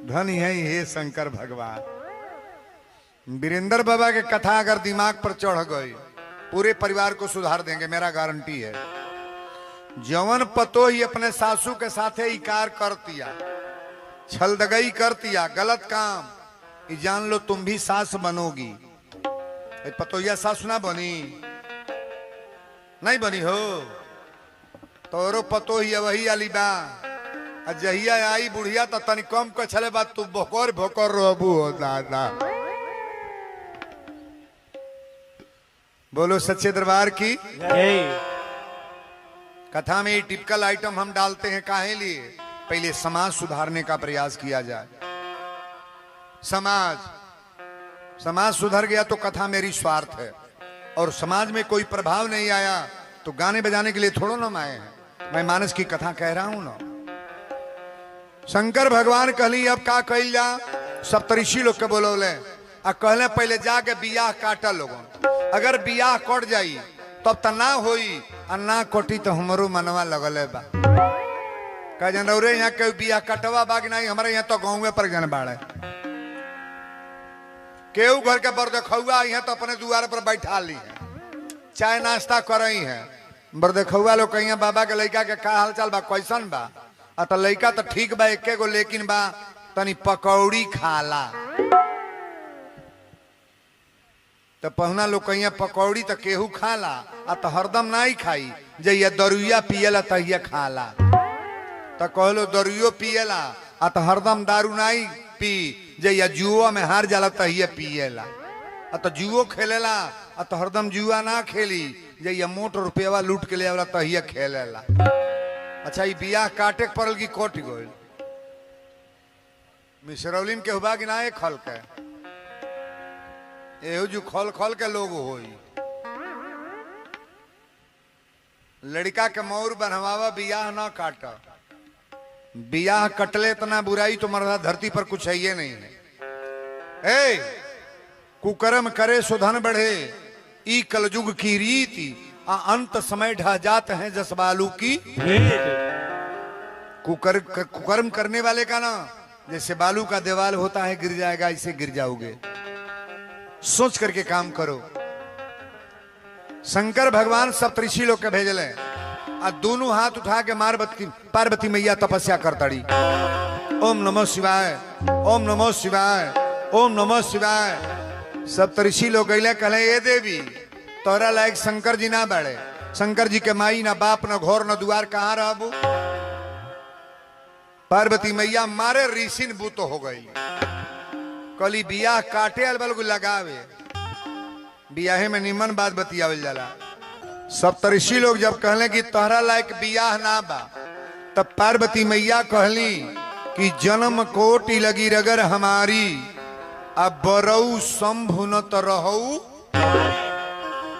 धनी है हे शंकर भगवान। वीरेंद्र बाबा के कथा अगर दिमाग पर चढ़ गई पूरे परिवार को सुधार देंगे, मेरा गारंटी है। जवन पतो ही अपने सासू के साथे इकार कर दिया, छलदगई कर दिया, गलत काम, ये जान लो तुम भी सास बनोगी। पतोया सास ना बनी, नहीं बनी हो तोरो पतो ही वही अली बा। जहिया आई बुढ़िया तो तनी कम को छले बात तू भोकर भोकर रोबू हो दादा। बोलो सच्चे दरबार की। कथा में टिपिकल आइटम हम डालते हैं काहे लिए? पहले समाज सुधारने का प्रयास किया जाए। समाज सुधर गया तो कथा मेरी स्वार्थ है, और समाज में कोई प्रभाव नहीं आया तो गाने बजाने के लिए थोड़ा ना आए हैं। मैं मानस की कथा कह रहा हूं ना। शंकर भगवान कहली अब का कही जा, सप्तऋषि लोग के बोलोले आ कहले पहले जाके बियाह काटा लोगन, अगर बियाह कट जाई तब तो ना होई, और ना कटी तो हमरो मनवा लगले बा। कह जनौरे यहाँ के बियाह कटवा बाग नहीं, हमारे यहाँ तो गाँव पर जन बाड़े केहू घर के बरदखुआ यहाँ तो अपने द्वार पर बैठा ली है, चाय नाश्ता करई है। बरदखुआ लोग कहिए बाबा के लड़का के का हालचाल बा, कैसन बा? तो लड़का तो ठीक बा एके गो, लेकिन बा तनी पकौड़ी खाला। तो पहुना लोग कहिए पकौड़ी तो केहू खाला, तो हरदम नहीं खाई, जइया दरुइया पियला तहिया खाला। तो कहलो दरुइयो पियला तो हरदम दारू नहीं पी, जइया जुआ में हार जाला तहिया पियला। तो जुओ खेलेला तो हरदम जुआ ना खेली, जइया मोट रुपया लूट के ले आवला तहिया खेलेला। अच्छा ये बियाह काटे के पड़ल की कोट गइल? मिसरौलिन के हुआ कि ना एक खल के एहो जो खल खल के लोग होई। लड़का के मोर बनवावा, बियाह ना काटा। बियाह कटले इतना बुराई तो मर्दा धरती पर कुछ है ये नहीं है। ए कुकर्म करे सुधन बढ़े, ई कलयुग की रीति, अंत समय ढह जाते हैं जसबालू की। कुकर्म करने वाले का ना जैसे बालू का दीवार होता है गिर जाएगा, इसे गिर जाओगे। सोच करके काम करो। शंकर भगवान सप्तऋषि लोग के भेजले, और दोनों हाथ उठा के पार्वती मैया तपस्या करतड़ी। ओम नमो शिवाय, ओम नमो शिवाय, ओम नमो शिवाय। सप्तऋषि लोग गईले कहले ए देवी तोरा लायक शंकर जी ना बड़े, शंकर जी के माई ना बाप ना घोर ना दुआर, कहाँ रहबू? पार्वती मैया मारे ऋषिन बूत हो गई। कली बियाह काटे अलबल को लगावे, बियाहे में निमन बात बतियावल जाला। सप्तऋषि लोग जब कहले कि तोहरा लायक बियाह ना बा, तब पार्वती मैया कहली कि जन्म कोटि लगी रगर हमारी, अब बरऊ शंभु न तो रहू।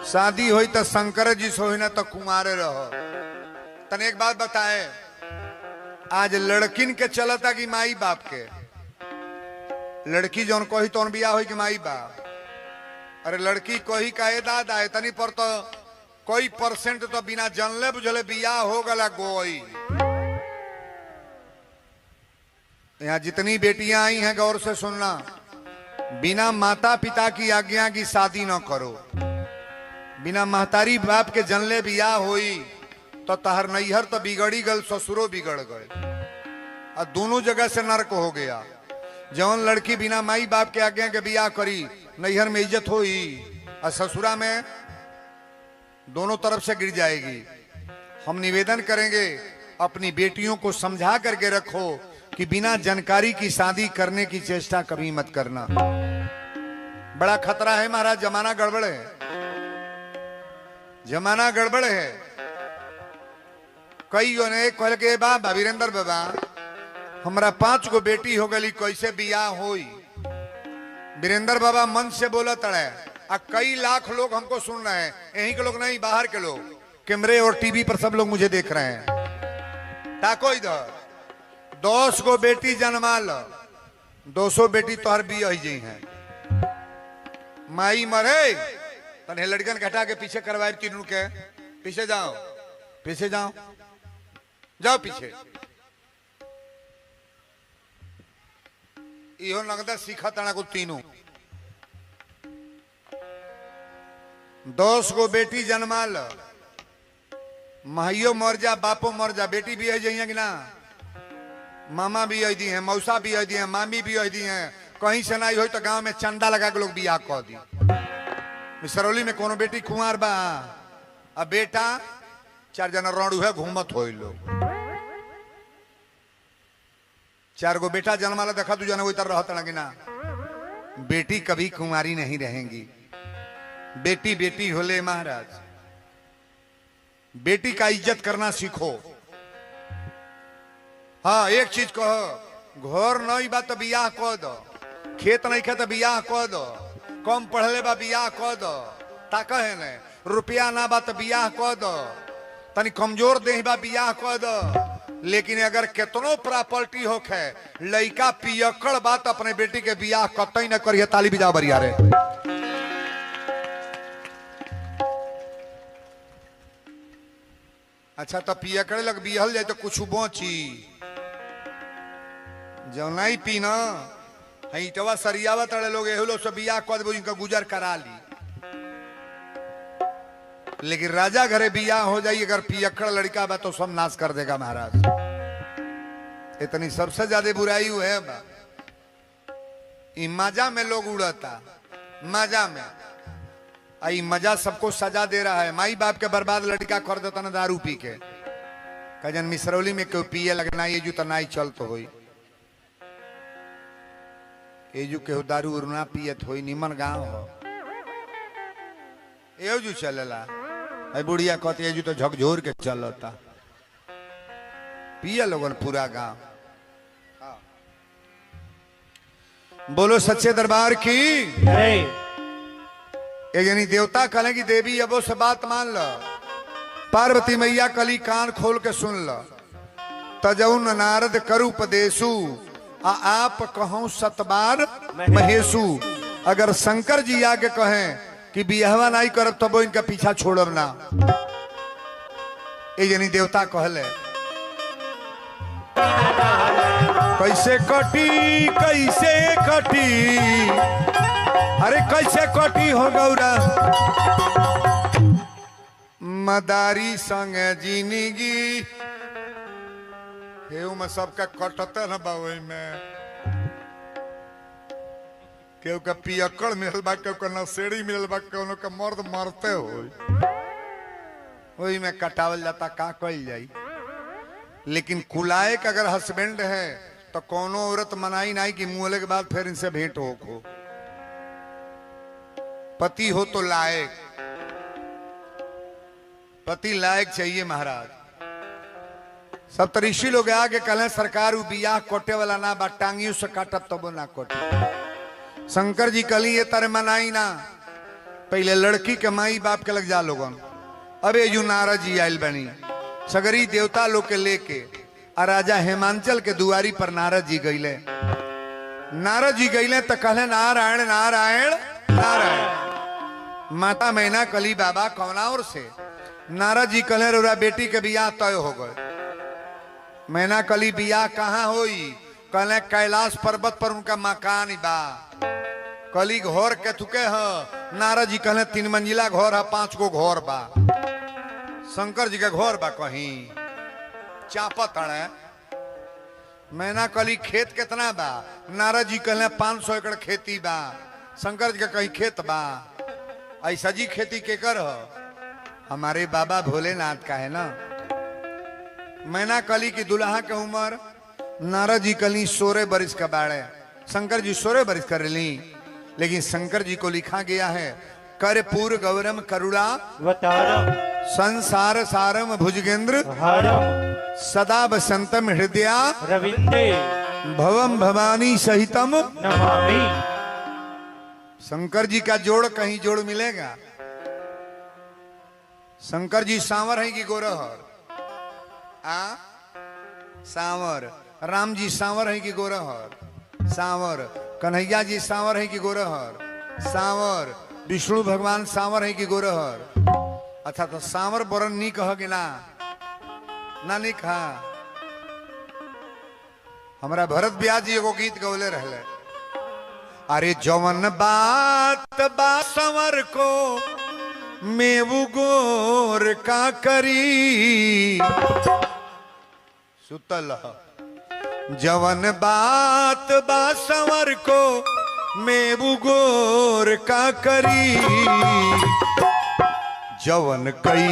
शादी होई तो शंकर जी से होई ना तो कुमारे रहो। तने एक बात बताए, आज लड़किन के चलता कि माई बाप के? लड़की जौन कही तो बियाह होई कि माई बाप? अरे लड़की कही का दादा है तनी पर तो कोई परसेंट तो बिना जानले बुझले बियाह हो गला गोई। यहाँ जितनी बेटियां आई हैं गौर से सुनना, बिना माता पिता की आज्ञा की शादी न करो। बिना महतारी बाप के जनले बियाह होई तो तहर नैहर तो बिगड़ी गल, ससुरो बिगड़ गए, और दोनों जगह से नरक हो गया। जौन लड़की बिना माई बाप के आज्ञा के बियाह करी, नैहर में इज्जत होई और ससुरा में दोनों तरफ से गिर जाएगी। हम निवेदन करेंगे अपनी बेटियों को समझा करके रखो कि बिना जानकारी की शादी करने की चेष्टा कभी मत करना। बड़ा खतरा है महाराज, जमाना गड़बड़ है, जमाना गड़बड़ है। कई ने कह के बाबा वीरेंद्र बाबा हमरा 5 गो बेटी हो गई, कैसे बियाह होई? वीरेंद्र बाबा मन से बोला तड़े, आ कई लाख लोग हमको सुन रहे हैं, यहीं के लोग नहीं बाहर के लोग, कैमरे और टीवी पर सब लोग मुझे देख रहे हैं। ताको इधर 10 गो बेटी जन्मा लो, 200 बेटी तोहर बिया ही हैं। माई मरे तने लड़कन घटा के पीछे करवाए, तीनों के पीछे जाओ, पीछे जाओ, जाओ पीछे। इहो नगदा सीखा तना को तीनों 10 गो बेटी जन्माल माहियो मर जा बापो मर जा बेटी भी है जइया कि ना मामा भी आई दी है मौसा भी आई दी है मामी भी आई दी है कहीं से नहीं हो तो गांव में चंदा लगा के लोग बियाह कह दी मिसरौली में कोनो बेटी कुंवार बा अब बेटा 4 जना रोडू है घूमत हो लोग 4 गो बेटा जन्माला देखा तू जना वही तरह रहता कि ना बेटी कभी कुंवारी नहीं रहेंगी बेटी बेटी होले महाराज बेटी का इज्जत करना सीखो हाँ एक चीज कहो घर नहीं बा तो बियाह कह दो खेत नहीं खे तो बियाह कह दो कम पढ़ले बा बियाह कह दो ताका है न रुपया ना बा तो बियाह कह दो तनी कमजोर दे बा बियाह कह दो लेकिन अगर केतनो प्रॉपर्टी होखे लड़का पियकड़ बा तो अपने बेटी के बियाह कतई न करिए ताली बजा बरिया रे अच्छा तो पियकड़े लग बिहल जाए तो कुछ बची जो नहीं पीना ईटवा सरियावा तड़े लोग एहू लोग सब बियाह कह देबो इनका गुजर करा ली लेकिन राजा घरे बियाह हो जाए अगर पियकड़ लड़का बा तो सब नाश कर देगा महाराज इतनी सबसे ज्यादा बुराई हुई है बा मजा में लोग उड़ता मजा में आई मजा सबको सजा दे रहा है माई बाप के बर्बाद लड़का कर देता ना दारू पी के कजन मिसरौली में क्यों पिए लगना ये जू तो ना ही चल तो हो ये जू के दारू उरना पियत हो निमन गांव हो ये जू चलेला बुढ़िया कहती है तो झकझोर के चलता पिया लोगन पूरा गांव बोलो सच्चे दरबार की यानी देवता कहें कि देवी अब से बात मान लो पार्वती मैया कली कान खोल के सुन लो तजौन नारद करु उपदेशु आप कहूं सतबार महेशु अगर शंकर जी आके कहें कि बिहवा नहीं करब तब इनका पीछा छोड़ब ना यानी देवता कहले कैसे कटी अरे कैसे कटी हो गौरा मदारी संग जिंदगी केहू में सबका कटते न बा में केहू का पियकड़ मिलल बा केहू का नशेड़ी मिलल बा केहू का मर्द मरते हो वही में कटावल जाता का कल जाई लेकिन कुलायक अगर हस्बैंड है तो कोनो औरत मनाई नहीं कि मुहले के बाद फिर इनसे भेंट हो पति हो तो लायक पति लायक चाहिए महाराज सब तरीशी लोग आगे कल सरकार बियाह कोटे वाला ना बा टांगियों से काटब तब ना कोटे शंकर जी कली ये तरह मनाई ना पहले लड़की के माई बाप के लग जा लोगन अबे यू नारद जी आयल बनी सगरी देवता लोग के लेके आ राजा हेमांचल के दुआरी पर नारद जी गईले तो कहले नारायण नारायण नारायण माता मैना कली बाबा कौनाउर से नारद जी कहले रोरा बेटी के बियाह तय हो गए मैना कली बियाह कहाँ होई कहले कैलाश पर्वत पर उनका मकान बा कली घर के थुके ह नारद जी कहले 3 मंजिला घर है 5 गो घर बा शंकर जी का घर बा कहीं चापत है मैना कली खेत कितना बा नारद जी कहले 500 एकड़ खेती बा शंकर जी का कहीं खेत बा ऐसा जी खेती के कर हमारे बाबा भोलेनाथ का है ना मैना कली की दुल्हा के उम्र नारद जी कली 16 बरिस का बाड़े शंकर जी 16 बरिस कर ली लेकिन शंकर जी को लिखा गया है कर्पूर गौरम करुणा संसार सारम भुजगेंद्र सदा बसंतम हृदय रविंदे भवम भवानी सहितम नमामि। शंकर जी का जोड़ कहीं जोड़ मिलेगा शंकर जी सांवर है कि गोरहर सांवर राम जी सांवर है कि गोरहर सांवर कन्हैया जी सांवर है कि गोरहर सांवर विष्णु भगवान सांवर है कि गोरहर अच्छा तो सांवर बरन नी कह कि ना नी कहा हमारा भरत ब्यास जी एगो गीत गौले रहले अरे जवन बात बा संवर को मेवू गोर का करी सुतल जवन बात बा संवर को मेवू गोर का करी जवन कई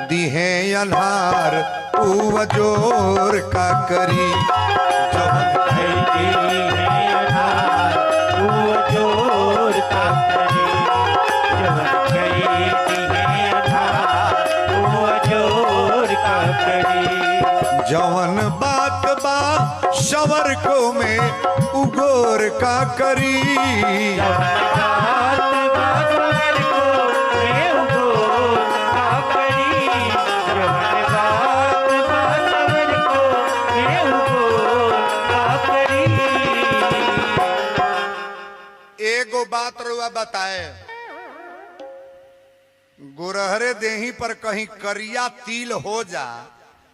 दिहे अल्हार ऊ जोर का करी जवन कई दिहे अल्हार ऊ जोर का करी जवन कई दिहे अल्हार ऊ जोर का करी जवन बात बा शवर को में उगोर का करी एगो बात रुआ बताए गुरहरे देही पर कहीं करिया तिल हो जा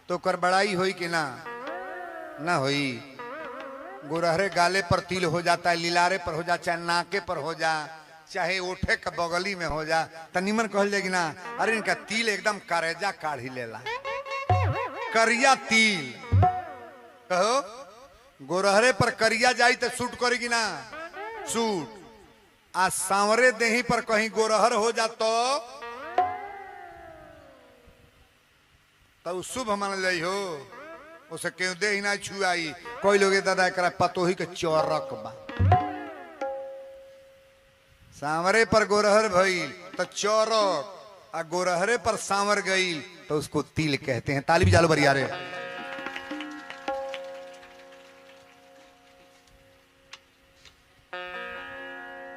तो कर बड़ाई होई कि ना ना होई गुरहरे गाले पर तिल हो जाता है लीलारे पर हो जा चाहे नाके पर हो जा चाहे ओठे का बगली में हो जा तो निमन कहल जाएगी ना अरे इनका तिल एकदम करेजा काढ़ी लेला करिया तिल कहो गुरहरे पर करिया जाई तो सूट करेगी ना सूट आ सांवरे देही पर कहीं गोरहर हो जा तो शुभ मान ली हो उसे क्यों दे ही ना छुआई कोई लोग दादा करा पतोही के चौरक बा सांवरे पर गोरहर भइल तो चौरक आ गोरहरे पर सांवर गई तो उसको तिल कहते हैं। ताली भी जालो बरिया रे।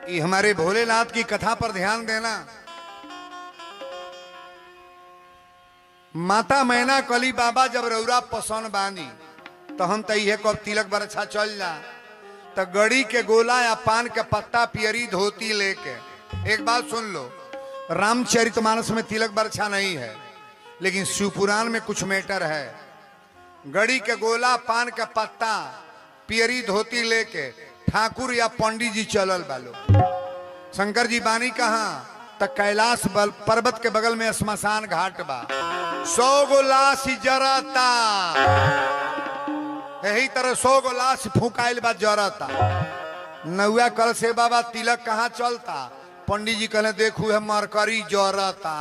ये हमारे भोलेनाथ की कथा पर ध्यान देना। माता मैना कली बाबा जब रौरा पसंद बानी तो हम तइहे कब तिलक बरछा चल जा तो गड़ी के गोला या पान के पत्ता पियरी धोती लेके। एक बात सुन लो, रामचरितमानस में तिलक बरछा नहीं है लेकिन शिवपुराण में कुछ मैटर है। गड़ी के गोला पान के पत्ता पियरी धोती लेके ठाकुर या पंडित जी चलल बालो। शंकर जी बानी कहाँ तक कैलाश बल पर्वत के बगल में श्मशान घाट बा। 100 गो लाश जरता, यही तरह 100 गो लाश फूकाइल बा जरता। नौआ कल से बाबा तिलक कहाँ चलता? पंडित जी कहले देखू है मरकरी जरता।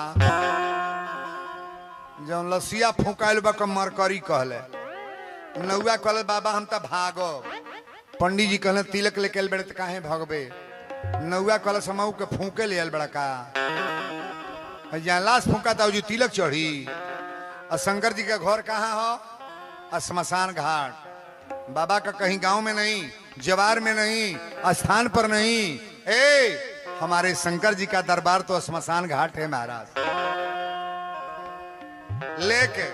जब लसिया फूकाइल बा का मरकरी कहले। नौआ कहले बाबा हम तो भागो। पंडित जी कहले तिलक लेके आइल बड़े तो काहे भगबे? नौआ कहले समऊ के फूके ले आइल बड़ा का जहाँ लाश फूका था जो तिलक चढ़ी। और शंकर जी का घर कहाँ हो? श्मशान घाट। बाबा का कहीं गांव में नहीं, जवार में नहीं, स्थान पर नहीं। हमारे शंकर जी का दरबार तो श्मशान घाट है महाराज। लेके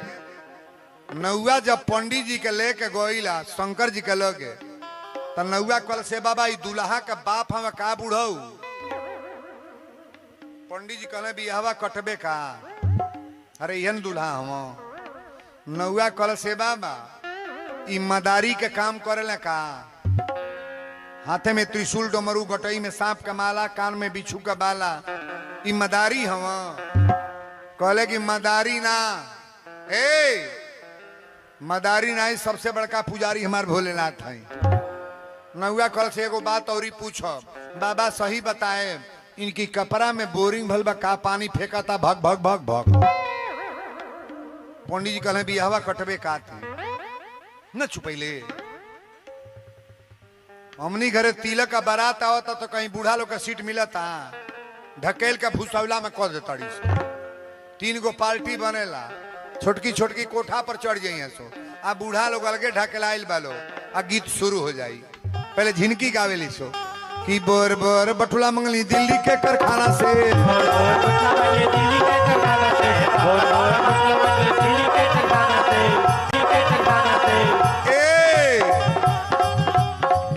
नौआ जब पंडित जी के लेके गोइला शंकर जी के लगे तो नौआ कल से बाबा ई दुल्हा का बाप हम का बुढ़ऊ। पंडित जी कहले बियाहवा कटबे का? अरे यन दुल्हा हम। नौआ कल से बाबा ई मदारी के काम करेला का? हाथे में त्रिशूल डमरू गटई में सांप का माला कान में बिच्छू का बाला, ई मदारी हम। कहले कि मदारी ना, मदारी ना सबसे बड़का पुजारी हमार भोलेनाथ है। नौआ कल से एगो बात और पूछो बाबा सही बताए इनकी कपड़ा में बोरिंग भल बा का पानी फेंका था भग भग भग भग। पंडित जी कहले बियाहवा कटबे का थी न छुपैले। हमनी घरे तिलक का बारात आवता तो कहीं बूढ़ा लोग का सीट मिलता ढकेल के भूसौला में कह देता। 3 गो पार्टी बनेला, छोटकी छोटकी कोठा पर चढ़ जाइए सो आ बूढ़ा लोग अलगे ढकेलाइल बालो आ गीत शुरू हो जाई। पहले झिनकी गावेली सो कि बोर बोर बटुला मंगली दिल्ली के कारखाना से,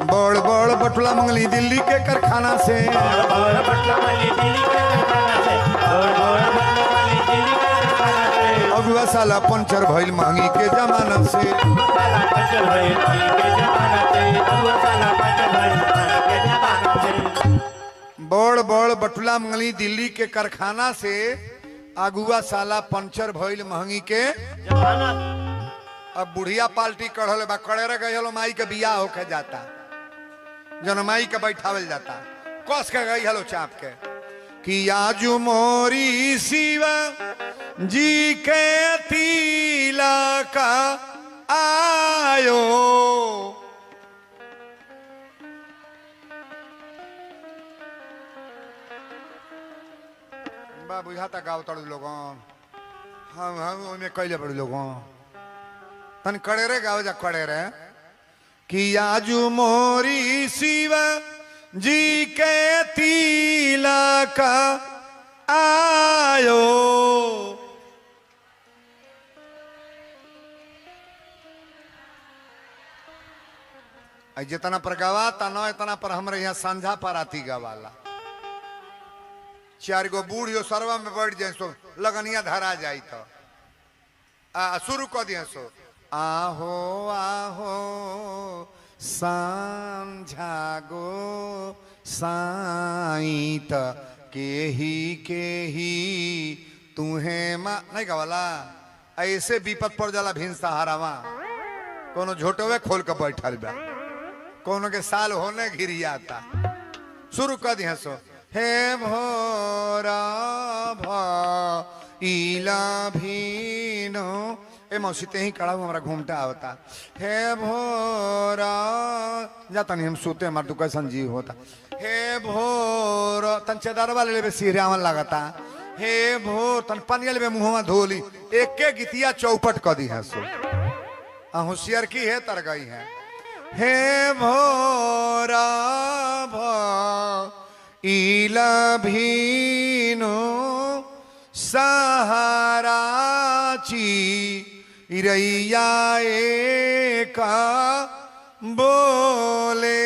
बोड़ बोड़ बटुला मंगली दिल्ली के कारखाना से। अगुआ साला पंचर भइल महंगी के जमाना से। बड़ बड़ बटुला मंगली दिल्ली के कारखाना से अगुआ साला पंचर भइल महंगी के जमाना अब बुढ़िया पार्टी कढ़ल बा कड़ेरे गई माई के बियाह होके जाता जन माई के बैठावल जाता कस के गई हलो चाप के कि आजू मोरी शिवा जी के तिलक आयो बा बुझाता गाँव तड़ लोगों हम उनमें कैले बड़े लोगों तन कड़ेरे गाँव जा कड़ेरे कि आजू मोरी शिवा जी के तिलक आयो जितना पर गवाता न इतना पर हमारे यहाँ संझा पर आती गवाला चार गो बूढ़ियो सरवा में बैठ जाए सो लगनिया धरा जाई तो शुरू कर दिए सो आहो आहो सांझा गो साईं त केही तुम्हें माँ नहीं गवाला ऐसे विपत पड़ जाला भिन सहारावा कोनो झोटवे खोल के बैठल बा कोनो के साल होने घिरियाता शुरू कर दिया सो हे भोरा इला भीनो ए मौसीते ही कड़ा हमारा घूमता आवता हे भोरा जाता नहीं हम सोते हमारे दुका संजीव होता हे भोर तन चेदार वाले ले सिहरावन लगाता हे भोर तन पनियल में मुंहवा धोली एक के गीतिया चौपट कर दी है सो होशियार की है तर गई है हे भोरा इला भीनो सहाराची इरैया एका बोले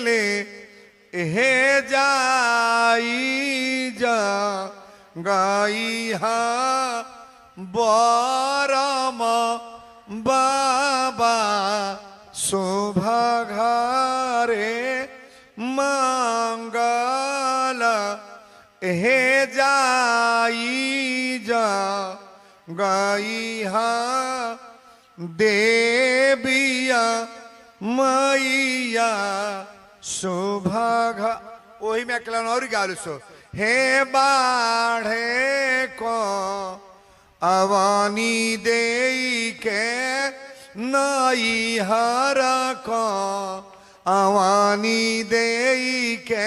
ले हे जाई जा गाई हा बरम बाबा शोभा घरे मंगल हे जाई जा गई हा देविया मैया शोभा वही में अकेला और गालू सो हे बाढ़े को अवानी दे के नई हर को अवानी दे के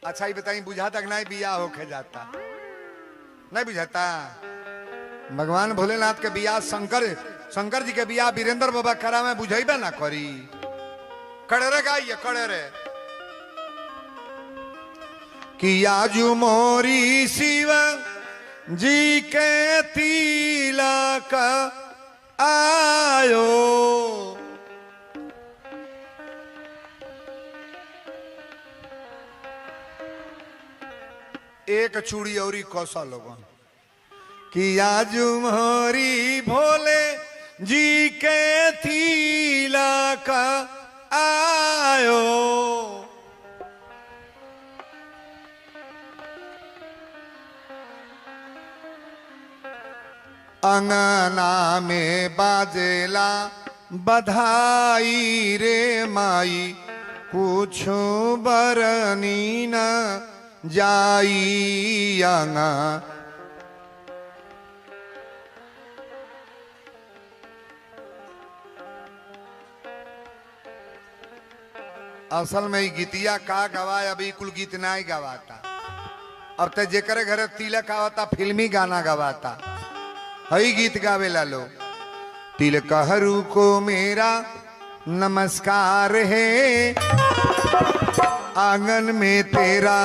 अच्छा ही बताइए बुझाता कि नहीं बियाह होके जाता नहीं बुझाता भगवान भोलेनाथ के बियाह शंकर जी के बियाह वीरेंद्र बाबा करा में बुझेबे ना करी कड़ेरे गाइए कड़ेरे कि आजू मोरी शिव जी के तिलक आयो एक चूड़ी औरी कौशल लोगों कि आजू मोरी भोले जी के तिलक आयो अंगना में बाजेला बधाई रे माई कुछ बरनी न जाई अंगा असल में गीतिया का गवाए अभी कुल गीत ना ही गवाता अब तो जेकरे घरे तिलक आवता फिल्मी गाना गवाता हई गीत गावेला लो तिलक हरू को मेरा नमस्कार है आंगन में तेरा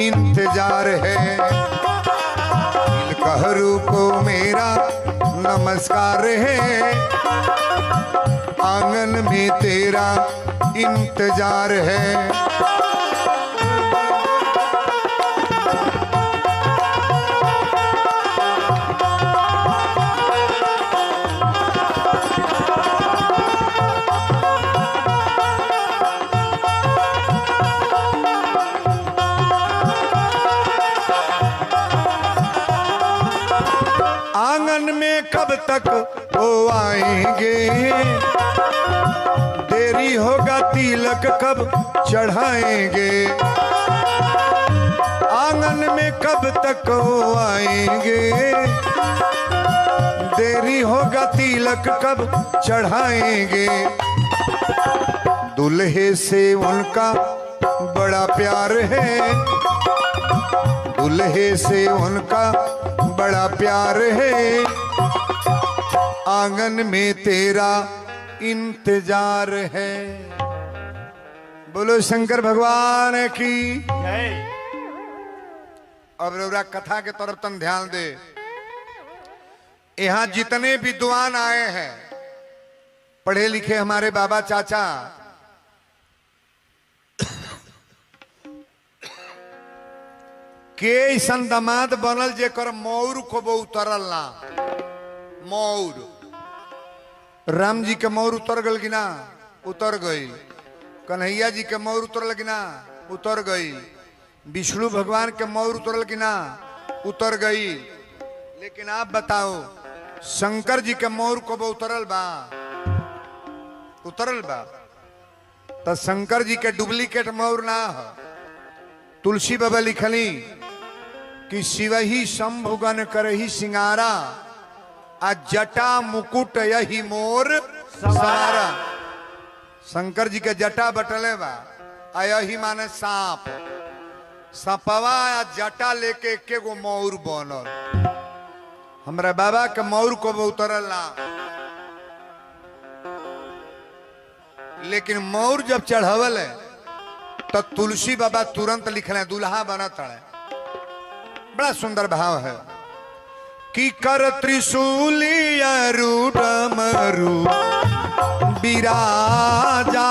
इंतजार है तिलक हरू को मेरा नमस्कार है आंगन में तेरा इंतजार है आंगन में कब तक वो आएंगे, देरी होगा तिलक कब चढ़ाएंगे। आंगन में कब तक वो आएंगे, देरी होगा तिलक कब चढ़ाएंगे। दूल्हे से उनका बड़ा प्यार है, दूल्हे से उनका बड़ा प्यार है, आंगन में तेरा इंतजार है। बोलो शंकर भगवान की। अब रौरा कथा के तरफ तन ध्यान दे। यहां जितने विद्वान आए हैं, पढ़े लिखे हमारे बाबा चाचा, के ऐसन दामाद बनल जेकर मौर को वो उतरल ना। मौर राम जी के मौर उतर गल कि ना, उतर गई। कन्हैया जी के मौर उतरल कि ना, उतर गई। विष्णु भगवान के मौर उतरल कि ना, उतर गई। लेकिन आप बताओ, शंकर जी के मौर को वो उतरल बा, उतरल बा। तो शंकर जी के डुप्लीकेट मौर ना है। तुलसी बाबा लिखली कि शिवही शंभुगन करही सिंगारा, आ जटा मुकुट यही मोर सवारा। शंकर जी के जटा बटले बा, आ यही माने सांप। सपवा या जटा लेके एके गो मौर बनल। हमरा बाबा के मौर को वो उतरल ना। लेकिन मौर जब चढ़ावल है तो तुलसी बाबा तुरंत लिखले दुल्हा बनत है। बड़ा सुंदर भाव है कि कर त्रिशूली डमरू बिराजा,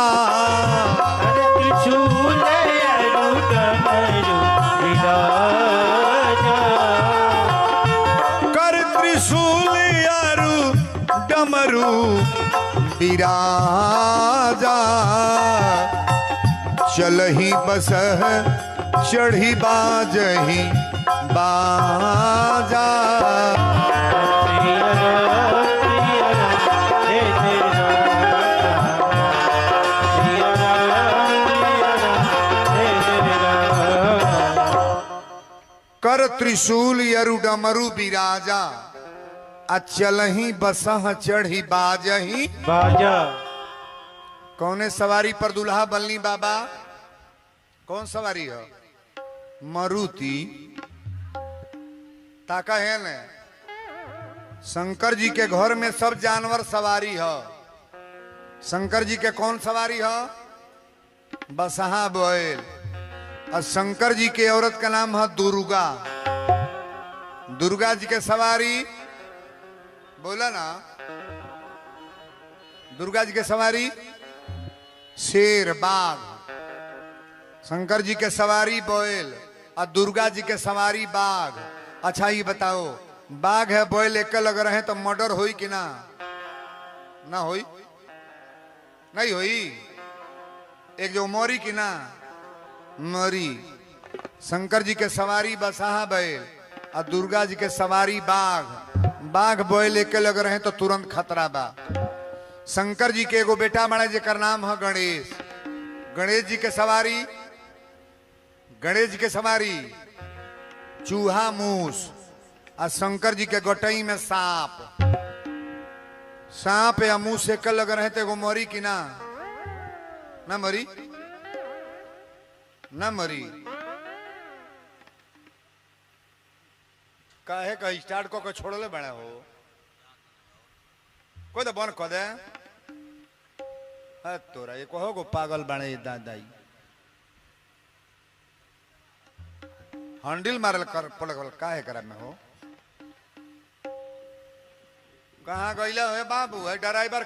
कर त्रिशूली डमरू बिराजा, चलही बसह चढ़ी बाजही बाजा। कर त्रिशूल यरु डमरू बिराजा, चलही बसह चढ़ी बाजही बाजा। कौने सवारी पर दुल्हा बनली बाबा? कौन सवारी है? मारुति। ताका है न, शंकर जी के घर में सब जानवर सवारी है। शंकर जी के कौन सवारी है? बसहा बैल। और शंकर जी के औरत का नाम है दुर्गा। दुर्गा जी के सवारी बोला ना, दुर्गा जी के सवारी शेर बाघ। शंकर जी के सवारी बैल और दुर्गा जी के सवारी बाघ। अच्छा ये बताओ, बाघ है बैल एक लग रहे हैं तो मर्डर होई कि ना? ना होई, नहीं होई। एक जो मोरी कि ना मरी। शंकर जी के सवारी बसहा बैल और दुर्गा जी के सवारी बाघ। बाघ बैल एक लग रहे हैं तो तुरंत खतरा बा। शंकर जी के एगो बेटा बड़ा जेकर नाम है गणेश। गणेश जी के सवारी, गणेश जी के सवारी चूहा मूस। और शंकर जी के गोटई में सांप। सांप या मूस एक लग रहे थे, एगो मरी कि ना? ना मरी, ना मरी। काहे का स्टार्ट को छोड़ले बड़ा हो? कोई तो बन कह दे। तोरा ये कहो गो पागल बने दादाई। हैंडल मारल कर पड़ल काहे करा में हो? कहाँ गईला है बाबू? है ड्राइवर